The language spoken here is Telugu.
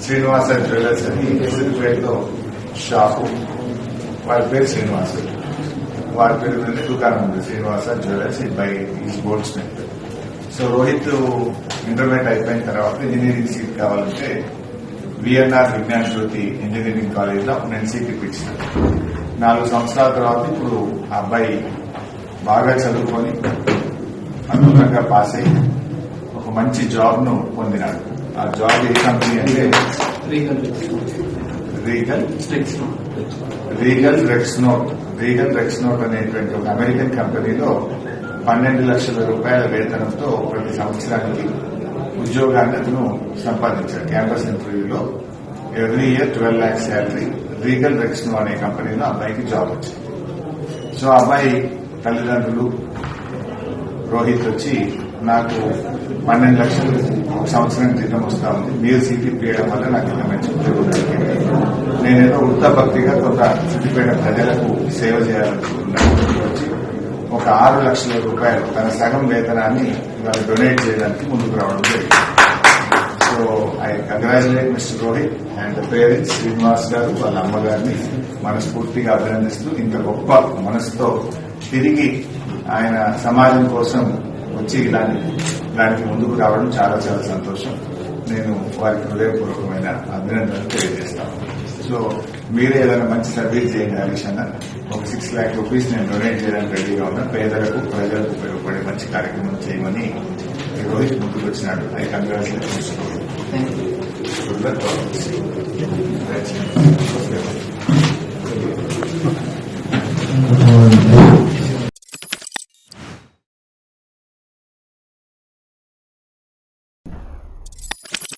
శ్రీనివాస జ్యువెలర్స్ అని సిద్దిపేటలో షాపు. వారి పేరు శ్రీనివాస. వారి పేరు మీద దుకాణం ఉంది, Srinivasa jewellers by is gold Smith. So Rohit intermediate అయిపోయిన తర్వాత ఇంజనీరింగ్ సీట్ కావాలంటే విఎన్ఆర్ విజ్ఞాన్ జ్యోతి ఇంజనీరింగ్ కాలేజ్ లో నేను సీట్ ఇప్పించాను. 4 సంవత్సరాల తర్వాత ఇప్పుడు ఆ అబ్బాయి బాగా చదువుకొని అద్భుతంగా పాస్ అయ్యి ఒక మంచి జాబ్ ను పొందినాడు. ఆ జాబ్ ఏ కంపెనీ అంటే రీగల్ రెక్స్నోట్ అనేటువంటి ఒక అమెరికన్ కంపెనీలో 12 లక్షల రూపాయల వేతనంతో ప్రతి సంవత్సరానికి ఉద్యోగాన్ని అతను సంపాదించాడు. క్యాంపస్ ఇంటర్వ్యూలో every year 12 lakhs salary. Regal రెక్స్నో అనే కంపెనీలో అబ్బాయికి జాబ్ వచ్చింది. సో అబ్బాయి తల్లిదండ్రులు రోహిత్ వచ్చి నాకు 12 లక్షలు ఒక సంవత్సరం జీతం వస్తా ఉంది, మీరు సీట్ ఇప్పించడం వల్ల నాకు ఇంత మంచి ఉద్యోగం దొరికింది, నేనేదో వృత్తాభక్తిగా కొంత సిద్దిపేట ప్రజలకు సేవ చేయాలనుకుంటున్నాను వచ్చి ఒక 6 లక్షల రూపాయలు తన సగం వేతనాన్ని వాళ్ళు డొనేట్ చేయడానికి ముందుకు రావడం జరిగింది. So I congratulate mister Rohit and the parents Srinivas గారు వాళ్ళ అమ్మగారిని మనస్ఫూర్తిగా అభినందిస్తూ ఇంత గొప్ప మనసుతో తిరిగి ఆయన సమాజం కోసం వచ్చి దానికి ముందుకు రావడం చాలా చాలా సంతోషం. నేను వారికి హృదయపూర్వకమైన అభినందనలు తెలియజేస్తాను. సో మీరే ఏదైనా మంచి సర్వీస్ చేయండి హరీష్ అన్న. ఒక 6 lakh rupees నేను డొనేట్ చేయడానికి రెడీగా ఉన్నా. పేదలకు ప్రజలకు ఉపయోగపడే మంచి కార్యక్రమం చేయమని రోహిత్ ముందుకు వచ్చినాడు. I congratulate.